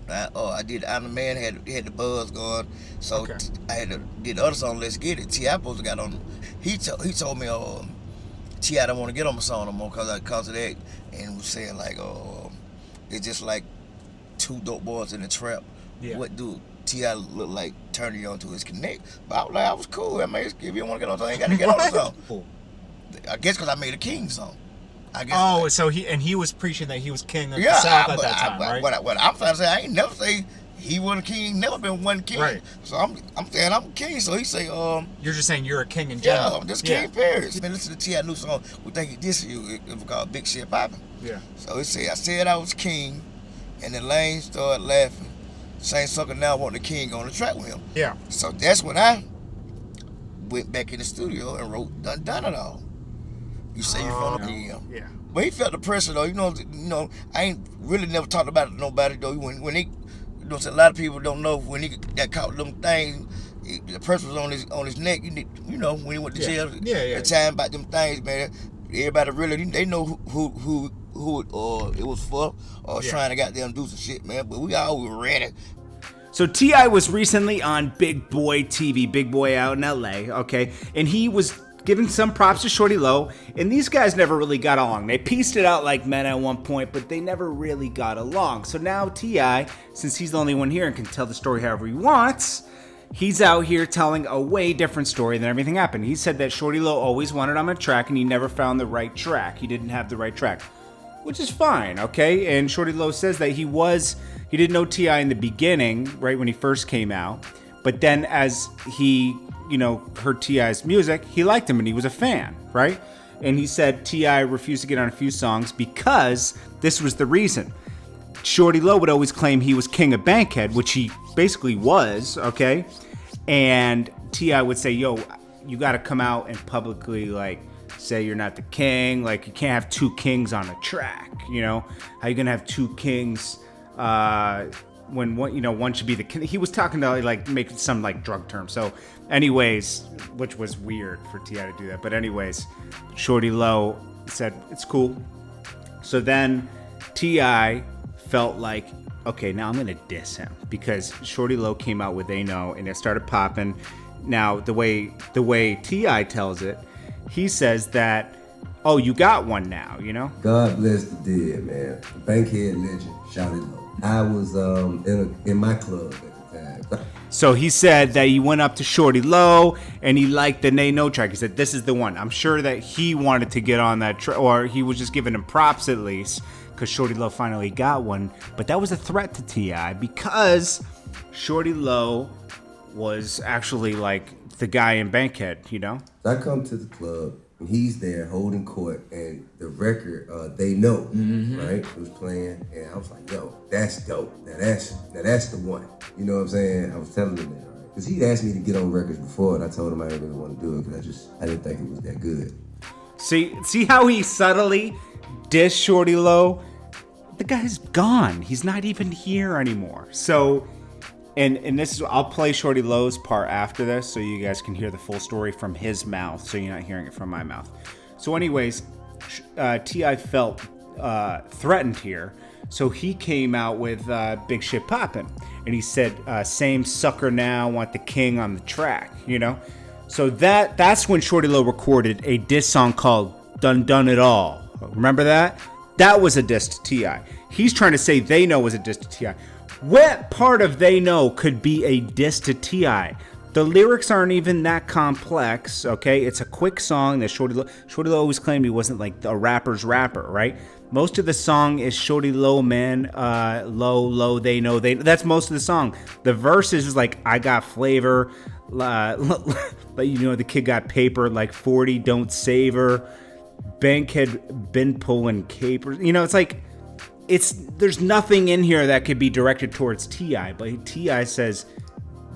I did I'm the Man, had the buzz going, so Okay. I had to did the other song, Let's Get It. T.I. supposed to got on. He told me T.I. don't want to get on my song no more cause of that, and was saying like it's just like two dope boys in the trap. Yeah. What do T.I. look like turning you on to his connect? But I was like, I was cool. I mean, if you don't want to get on the song, you got to get on the song. Cool. I guess because I made a King song. I guess. Oh, so he was preaching that he was king of Yeah, the South at that time, right? What I'm trying to say, I ain't never say he wasn't king. Never been one king. Right. So I'm saying I'm a king. So he say, You're just saying you're a king in yeah, general. I'm just King Paris. Man, listen to T.I. new song. We think this you. It was called Big Shit Poppin'. Yeah. So it said I said I was king, and the lane started laughing. Same sucker now want the king on the track with him. Yeah. So that's when I went back in the studio and wrote Done It All. You say you from the PM. Yeah. But he felt the pressure though. You know, I ain't really never talked about it to nobody though. When he, a lot of people don't know when he got caught them things. The pressure was on his neck. When he went to jail. Yeah. The time about them things, man. Everybody really they know who it was for or trying to goddamn do some shit, man. But we all were ready. So T.I. was recently on Big Boy TV, Big Boy out in L.A., okay? And he was giving some props to Shawty Lo, and these guys never really got along. They pieced it out like men at one point, but they never really got along. So now T.I., since he's the only one here and can tell the story however he wants, he's out here telling a way different story than everything happened. He said that Shawty Lo always wanted him on a track, and he never found the right track. He didn't have the right track, which is fine, okay? And Shawty Lo says that he didn't know T.I. in the beginning, right when he first came out, but then as he heard T.I.'s music, he liked him and he was a fan, right? And he said T.I. refused to get on a few songs because this was the reason. Shawty Lo would always claim he was king of Bankhead, which he basically was, okay? And T.I. would say, yo, you got to come out and publicly, like, say you're not the king. Like, you can't have two kings on a track, How you going to have two kings when one should be the king? He was talking to, like, make some, like, drug term. So, anyways, which was weird for T.I. to do that. But anyways, Shawty Lo said, it's cool. So then T.I. felt like, okay, now I'm going to diss him because Shawty Lo came out with They Know and it started popping. Now, the way T.I. tells it, he says that, oh, you got one now, God bless the dead, man. Bankhead legend, Shawty Lo. I was in my club at the time. So he said that he went up to Shawty Lo and he liked the They Know track. He said, this is the one. I'm sure that he wanted to get on that track, or he was just giving him props at least, because Shawty Lo finally got one. But that was a threat to T.I. because Shawty Lo was actually like the guy in Bankhead, So I come to the club and he's there holding court and the record, They Know, right? It was playing and I was like, yo, that's dope. Now that's the one. You know what I'm saying? I was telling him that, right? Because he'd asked me to get on records before and I told him I didn't really want to do it because I didn't think it was that good. See how he subtly dissed Shawty Lo? The guy's gone. He's not even here anymore. So, and this is, I'll play Shawty Lo's part after this so you guys can hear the full story from his mouth so you're not hearing it from my mouth. So anyways, T.I. felt threatened here. So he came out with Big Shit Poppin'. And he said, same sucker now, want the king on the track, So that's when Shawty Lo recorded a diss song called Done It All. Remember that? That was a diss to T.I. He's trying to say They Know was a diss to T.I. What part of They Know could be a diss to T.I.? The lyrics aren't even that complex, okay? It's a quick song that Shawty Lo always claimed he wasn't like a rapper's rapper, right? Most of the song is Shawty Lo, man, low, they know. That's most of the song. The verses is like, I got flavor, the kid got paper, like 40, don't save her. Bankhead been pulling capers. It's like, there's nothing in here that could be directed towards T.I. But T.I. says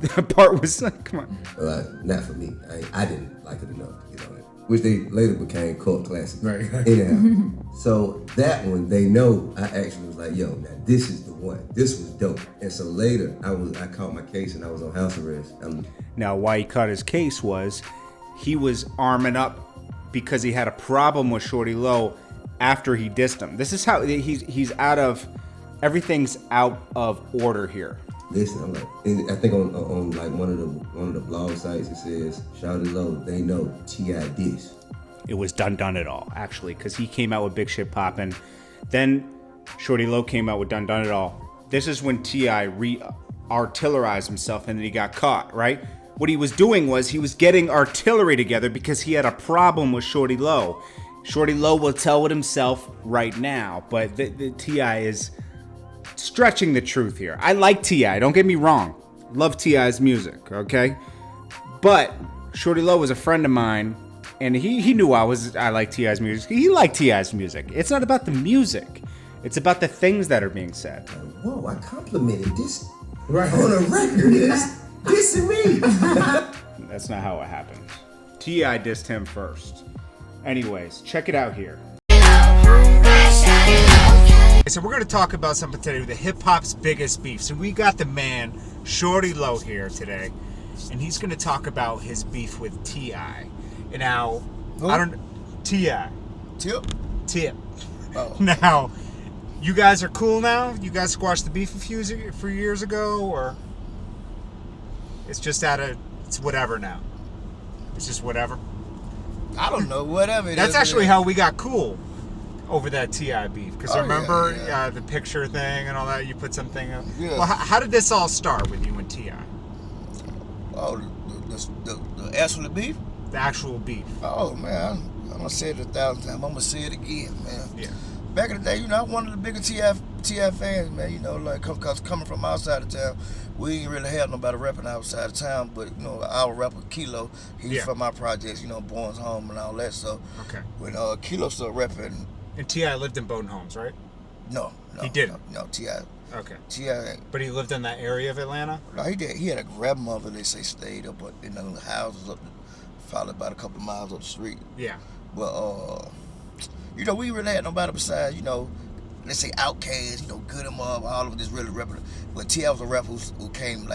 the part was like, come on. Not for me. I didn't like it enough to get on it. Which they later became cult classic. Right. Anyhow, so that one, They Know, I actually was like, yo, now this is the one. This was dope. And so later, I caught my case and I was on house arrest. Now, why he caught his case was he was arming up because he had a problem with Shawty Lo after he dissed him. This is how he's out of everything's out of order here. Listen, I'm like, and I think on like one of the blog sites it says, Shawty Lo, they know T.I. this. It was Done It All, actually, because he came out with Big Shit Poppin'. Then Shawty Lo came out with Done It All. This is when T.I. re-artillerized himself and then he got caught, right? What he was doing was he was getting artillery together because he had a problem with Shawty Lo. Shawty Lo will tell it himself right now, but the T.I. is stretching the truth here. I like T.I., don't get me wrong. Love T.I.'s music, okay? But Shawty Lo was a friend of mine, and he knew I like T.I.'s music. He liked T.I.'s music. It's not about the music. It's about the things that are being said. Whoa, I complimented this right on a record. This is me. That's not how it happened. T.I. dissed him first. Anyways, check it out here. So we're going to talk about something today, the hip-hop's biggest beef. So we got the man, Shawty Lo, here today, and he's going to talk about his beef with T.I. And now, Who? I don't... T.I. Tip. Oh. Now, you guys are cool now? You guys squashed the beef a few years ago, or... It's just it's whatever now? It's just whatever? I don't know, whatever it is. That's actually how we got cool over that T.I. beef. Because remember yeah. The picture thing and all that? You put something up. Yeah. Well, how did this all start with you and T.I.? Oh, the actual beef? The actual beef. Oh, man. I'm going to say it 1,000 times. I'm going to say it again, man. Yeah. Back in the day, I'm one of the bigger T.I. fans, man. Like, cause coming from outside of town, we ain't really had nobody rapping outside of town, but, our rapper, Kilo, he's from my projects, Born's Home and all that, so. Okay. When Kilo started rapping. And T.I. lived in Bowden Homes, right? No. He didn't? No, T.I. Okay. T.I. But he lived in that area of Atlanta? No, he did. He had a grandmother, they say, stayed up in the houses probably about a couple of miles up the street. Yeah. But, we really had nobody besides, let's say Outkast, Good 'Em Up, all of this really rapping. But T.I. was a rapper who came,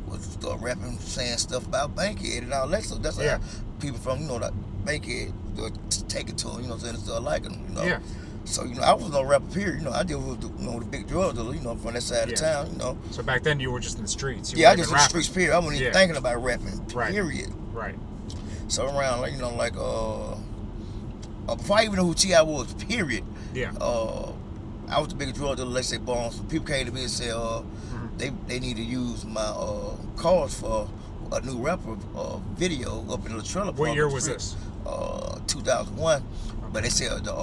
was rapping, saying stuff about Bankhead and all that stuff. That's how people from, that Bankhead take it to him, and start liking him, Yeah. So, I was no rapper, period. I deal with, the big drug dealer, from that side of town, So back then you were just in the streets. I just in the streets, period. I wasn't even thinking about rapping, Right. period. Right. So around, before I even know who T.I. was, period. Yeah. I was the biggest drug dealer, let's say, Bones. People came to me and said, they need to use my cars for a new rapper video up in the trailer park. What year was this? 2001. But they said the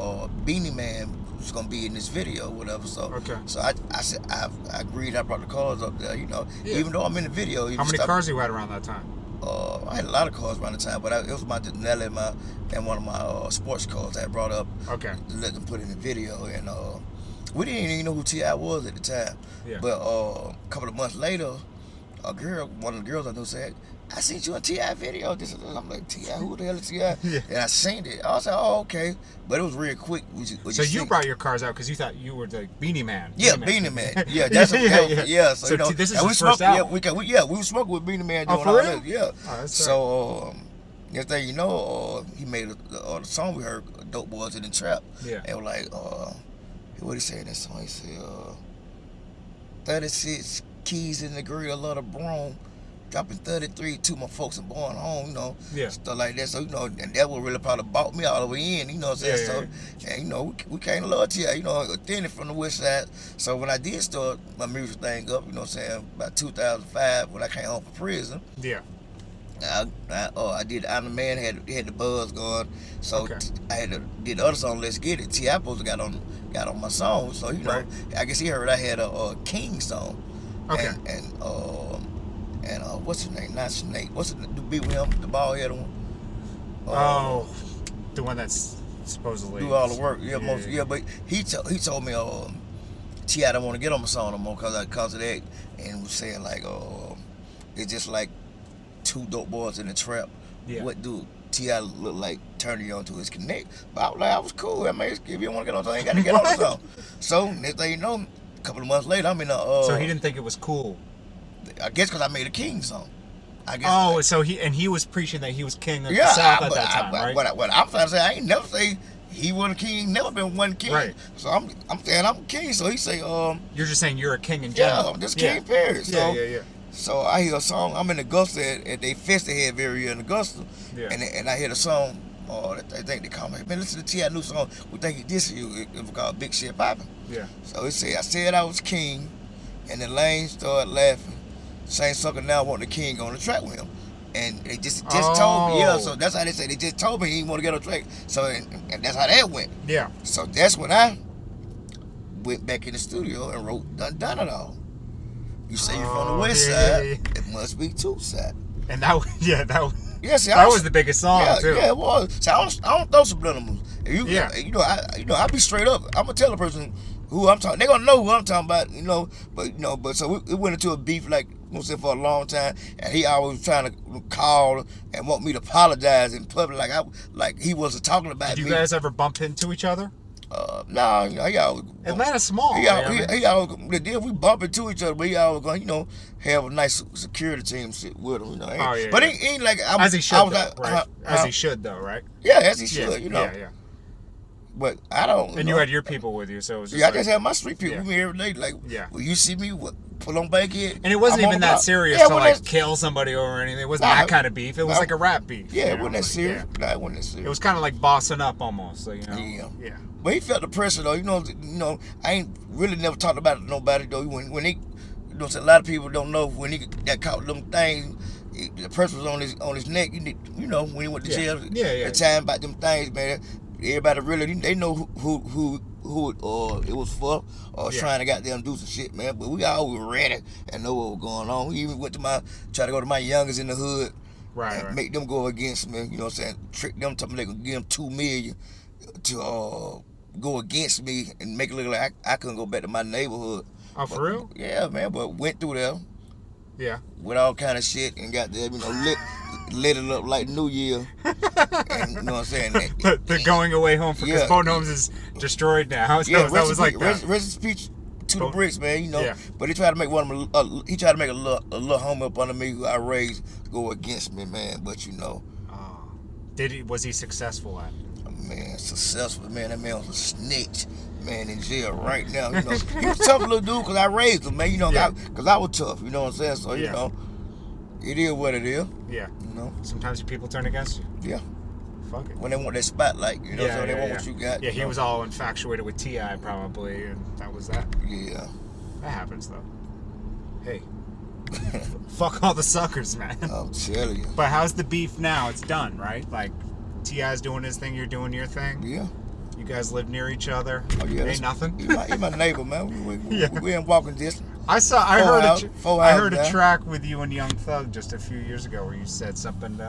Beanie Man was gonna be in this video, whatever. So, so I said I agreed. I brought the cars up there, even though I'm in the video. How many cars you had around that time? I had a lot of cars around the time, but it was my Denelli and one of my sports cars I had brought up. Okay. To let them put in the video, and we didn't even know who T.I. was at the time. Yeah. But a couple of months later, one of the girls I knew said, "I seen you in T.I. video." I'm like, "T.I. Who the hell is T.I.?" Yeah. And I seen it. I was like, "Oh, okay," but it was real quick. So you brought your cars out because you thought you were the Beanie Man. Yeah, Beanie Man. Yeah, that's yeah. So this is and his first album. We were smoking with Beanie Man doing for all real? that. Yeah. Oh, that's so next thing you know, he made the song we heard, "Dope Boys in the Trap." Yeah. And we're like, what he say in that song? He said, 36 keys in the grill of the broom. Dropping 33 to my folks and born home, stuff like that. So, and that would really probably bought me all the way in, what I'm saying? And, we came to love T.I., thinning from the west side. So when I did start my music thing up, about 2005 when I came home from prison. Yeah. I did I'm the Man, had the buzz going. So I had to did the other song, Let's Get It. T.I. supposed to got on my song. So, I guess he heard I had a King song. Okay. And what's his name? Not Snake. What's it? The beat with him, the bald head one. The one that's supposedly do all the work. Yeah, but he told me T.I. don't want to get on my song no more because of that, and was saying it's just like two dope boys in the trap. Yeah. What do T.I. look like turning you on to his connect? But I was cool. I mean, if you don't want to get on the song, you got to get on the song. So next thing you know, a couple of months later, I'm in a. So he didn't think it was cool. I guess because I made a King song. I guess. So he was preaching that he was king of the South at that time, right? What I'm trying to say, I ain't never say he wasn't king. Never been one king. Right. So I'm saying I'm king. So he say, You're just saying you're a king in yeah, general. I'm just king. Period. So, yeah. So I hear a song. I'm in Augusta at they fest they had every year in Augusta, Yeah. and I hear the song. I think they call me. Man, listen to T.I. new song. We think this year it was called Big Shit Poppin'. Yeah. So he said, I said I was king, and the lane started laughing. Same sucker now want the king on the track with him. And they just told me, yeah, so that's how they say. They just told me he didn't want to get on the track. So, and that's how that went. Yeah. So that's when I went back in the studio and wrote Done It All. You say you're from the west side, it must be two side. And that was, Yeah, see, that was the biggest song, too. Yeah, it was. So I don't throw subliminals. I be straight up. I'm gonna tell a person who I'm talking. They gonna know who I'm talking about, But so it went into a beef like for a long time, and he always trying to call and want me to apologize in public, like he wasn't talking about me. Did you guys ever bump into each other? No, he always. Atlanta's small. He always the deal we bump into each other, but he always gonna have a nice security team sit with him, But he ain't like as he should, right? As he should, though, right? Yeah, as he should, Yeah. But I don't. And you had your people with you, so it was just I just had my street people with me every day. Like, yeah. When you see me, pull on back here. And it wasn't even that serious to kill somebody or anything. It wasn't that kind of beef. It was like a rap beef. Yeah, it wasn't that serious. Yeah. Nah, it wasn't that serious. It was kind of like bossing up almost. So, Yeah. But he felt the pressure though. I ain't really never talked about it to nobody though. When he, a lot of people don't know when he got caught them things. The pressure was on his neck. When he went to jail. Yeah. The time about them things, man. Everybody really they know who it was for or trying to goddamn do some shit, man. But we always ready and know what was going on. We even went to try to go to my youngest in the hood, right. Make them go against me. You know what I'm saying? Trick them, tell them they could give them $2 million to go against me and make it look like I couldn't go back to my neighborhood. Oh, for real? Yeah, man. But went through there. Yeah. With all kind of shit and got there, lit it up like New Year. And, you know what I'm saying? The going away home because Phone Homes is destroyed now. So that was like that. Rest in peace to the bricks, man. Yeah. But he tried to make he tried to make a little homie up under me who I raised go against me, man. But was he successful at it? Man, successful, man. That man was a snitch, man, in jail right now. He was a tough little dude because I raised him, man. Because I was tough. You know what I'm saying? So it is what it is. Yeah. Sometimes people turn against you. Yeah. Fuck it. When they want that spotlight, so they want what you got. Yeah, he was all infatuated with T.I. probably, and that was that. Yeah. That happens though. Hey. Fuck all the suckers, man. I'm telling you. But how's the beef now? It's done, right? Like T.I.'s doing his thing, you're doing your thing. Yeah. You guys live near each other. Oh yeah. Ain't nothing. He's my neighbor, man. We in walking distance. I heard a track with you and Young Thug just a few years ago where you said something.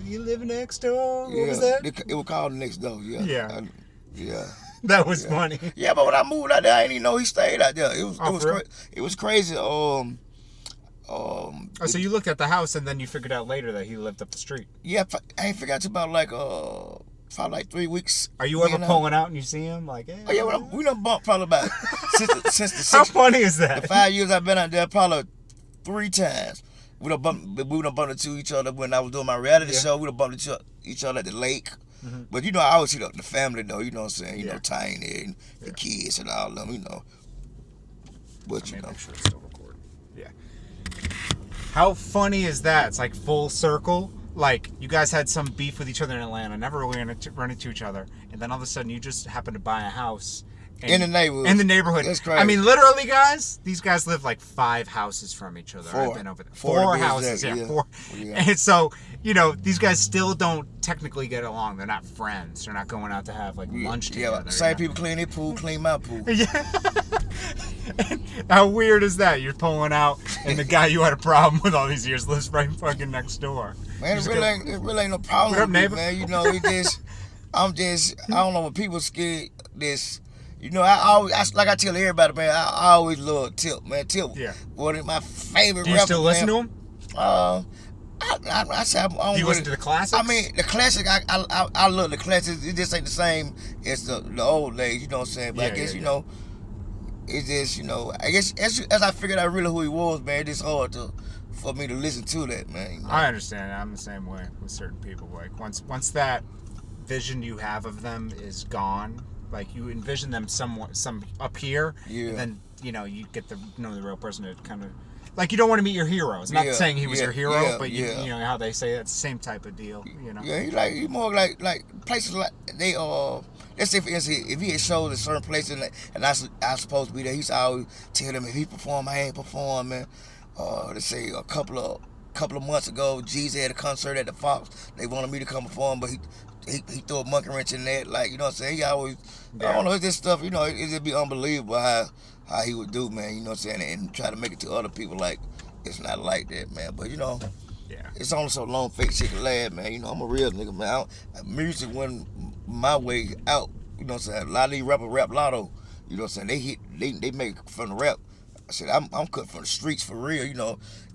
You live next door. What was that? It was called Next Door. Yeah. Yeah. That was funny. Yeah, but when I moved out there, I didn't even know he stayed out there. It was crazy. So you looked at the house and then you figured out later that he lived up the street. Yeah, I ain't figured out till about probably 3 weeks. Are you ever pulling out and you see him like? Hey, oh yeah, we done bumped probably about since the How funny is that? The 5 years I've been out there, probably 3 times. We done bumped into each other when I was doing my reality show. We done bumped into each other at the lake. Mm-hmm. But I always see the family though. You know what I'm saying? Tiny and the kids and all of them. But make sure it's still recording. Yeah. How funny is that? It's like full circle. Like, you guys had some beef with each other in Atlanta, never really run into each other, and then all of a sudden you just happen to buy a house. In the neighborhood. In the neighborhood. That's crazy. I mean, literally, guys, these guys live like 5 houses from each other. 4. I've been over there. 4 houses, 4. Yeah. And so, these guys still don't technically get along. They're not friends. They're not going out to have like lunch together. Yeah, same people clean their pool, clean my pool. Yeah. How weird is that? You're pulling out, and the guy you had a problem with all these years lives right fucking next door. Man, it really ain't no problem with me, man. I don't know when people scared this. I always, like I tell everybody, man, I always love Tip, man. Tip, one of my favorite rappers. Do you still listen to him? I do you listen to the classics? I mean, the classic, I love the classics. It just ain't the same as the old days, you know what I'm saying? But I guess, it's just, I guess as I figured out really who he was, man, it's hard for me to listen to that, man. I understand. I'm the same way with certain people. Like, once that vision you have of them is gone. Like you envision them some up here, Yeah. and then you get to know the real person. To kind of like you don't want to meet your heroes. Not Yeah, saying he was yeah, your hero, yeah, but yeah. you know how they say it's the same type of deal. Yeah, he more like places like they let's say for instance if he had shows at certain places and I supposed to be there, he's always tell them if he perform, I ain't performing. Let's say a couple of months ago, Jeezy had a concert at the Fox. They wanted me to come perform, but he threw a monkey wrench in that. Like, you know what I'm saying? He always, I don't know, it's this stuff, it just be unbelievable how he would do, man, you know what I'm saying? And try to make it to other people like it's not like that, man. But, Yeah. it's only so long fake shit can last, man. I'm a real nigga, man. Music went my way out, you know what I'm saying? A lot of these rappers rap lotto, you know what I'm saying? They make from the rap. I said, I'm cut from the streets for real,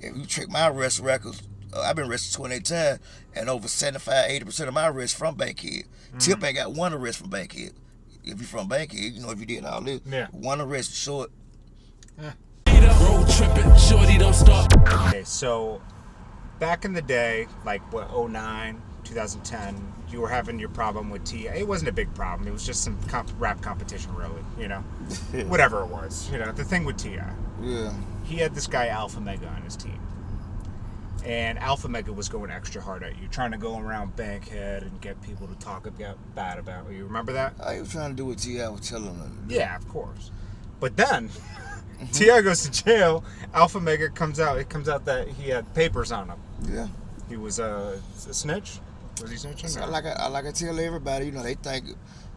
If you check my arrest records, I've been arrested 28 times, and over 75-80% of my arrests from Bankhead. Tip ain't got one arrest from Bankhead. If you from Bankhead, if you did all this, one arrest short. Road tripping, shorty don't stop. Okay, so back in the day, like 09, 2010, you were having your problem with T.I. It wasn't a big problem. It was just some rap competition, really. Whatever it was, the thing with T.I. Yeah. He had this guy Alpha Mega on his team. And Alpha Mega was going extra hard at you, trying to go around Bankhead and get people to talk bad about you. Remember that? He was trying to do what T.I. was telling him. Yeah, of course. But then, T.I. goes to jail. Alpha Mega comes out. It comes out that he had papers on him. Yeah. He was a snitch? Was he snitching? So like I tell everybody, they think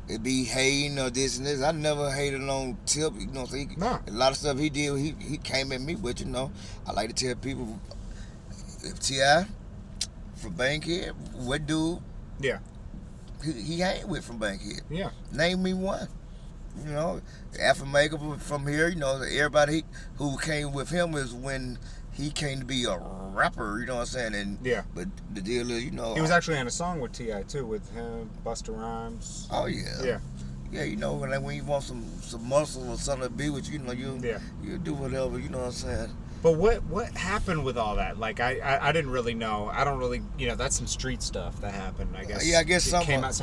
it be hating or this and this. I never hated on Tip, So No. a lot of stuff he did, he came at me with, I like to tell people, if T.I. from Bankhead, what dude? Yeah. He ain't with from Bankhead. Yeah. Name me one. Alpha Mega from here, everybody who came with him is when he came to be a rapper, you know what I'm saying? And Yeah. But the deal is, He was actually on a song with T.I. too, with him, Busta Rhymes. Oh yeah. Yeah. Yeah, when you want some muscle or something to be with you, you do whatever, you know what I'm saying? But what happened with all that? Like I didn't really know. I don't really, that's some street stuff that happened. I guess. Yeah, I guess some papers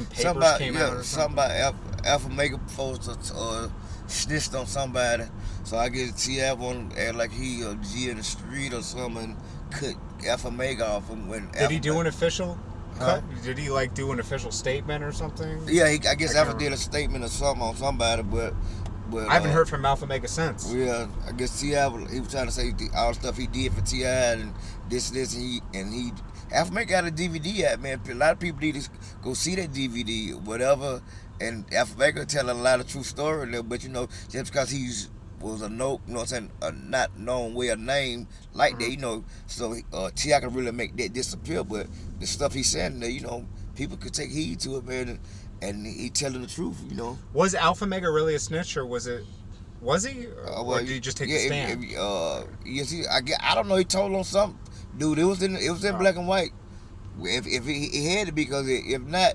came out or something. Somebody Alpha Mega supposed to snitched on somebody, so I guess T.I. wanted to act like he a G in the street or something, cut Alpha Mega off him when. Did he do an official Huh? cut? Did he do an official statement or something? Yeah, I guess I Alpha can't did a statement or something on somebody, but I haven't heard from Alpha Mega since. Yeah, I guess T.I. he was trying to say all the stuff he did for T.I. and this, and he Alpha Mega got a DVD out, man. A lot of people need to go see that DVD, whatever. And Alpha Mega telling a lot of true story there, but just because he's was a not known way a name like that, so T.I. can really make that disappear. But the stuff he's saying there, people could take heed to it, man. And he telling the truth, Was Alpha Mega really a snitch, or was he? Or did he just take the stand? Yes, I don't know. He told on something, dude. It was in black and white. If he had to be, because if not,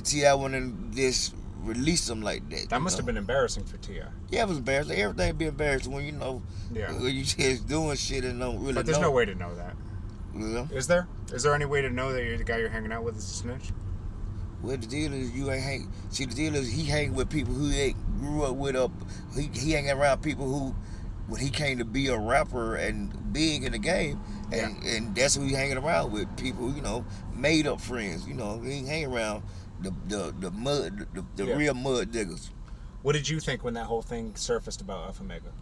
T.I. wouldn't just release him like that. That must have been embarrassing for T.I. Yeah, it was embarrassing. Everything be embarrassing when Yeah. when you just doing shit and don't really. But there's know. no way to know that. Yeah. Is there? Is there any way to know that the guy you're hanging out with is a snitch? Well, the deal is you ain't hang. See, the deal is he hang with people who ain't grew up with he hanging around people who, when he came to be a rapper and big in the game, and that's who he hanging around with, people made up friends. He ain't hanging around the mud, the real mud diggers. What did you think when that whole thing surfaced about Alpha Mega?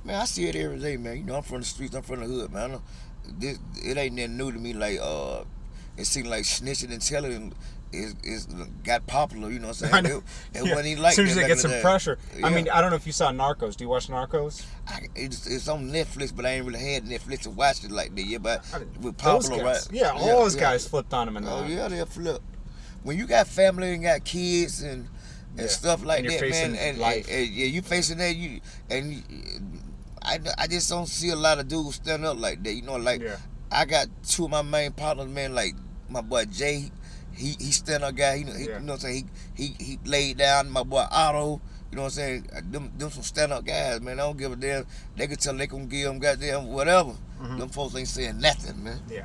Man, I see it every day, man. I'm from the streets, I'm from the hood, man. It ain't nothing new to me. Like it seemed like snitching and telling is got popular, you know what I'm saying? It wasn't even like as soon as that they back get in some the day. pressure. Yeah. I mean, I don't know if you saw Narcos. Do you watch Narcos? It's on Netflix, but I ain't really had Netflix to watch it like that. Yeah, but with Those popular, guys, right? yeah, all those guys flipped on him in Oh that. yeah, they'll flip. When you got family and got kids and stuff like And you're that, facing man, and life. yeah, you facing that. I just don't see a lot of dudes stand up like that. I got two of my main partners, man, like my boy Jay. He stand up guy. You know what I'm saying? He laid down. My boy Otto. You know what I'm saying? Them some stand up guys, man. I don't give a damn. They can tell they can give them goddamn whatever. Them folks ain't saying nothing, man. Yeah.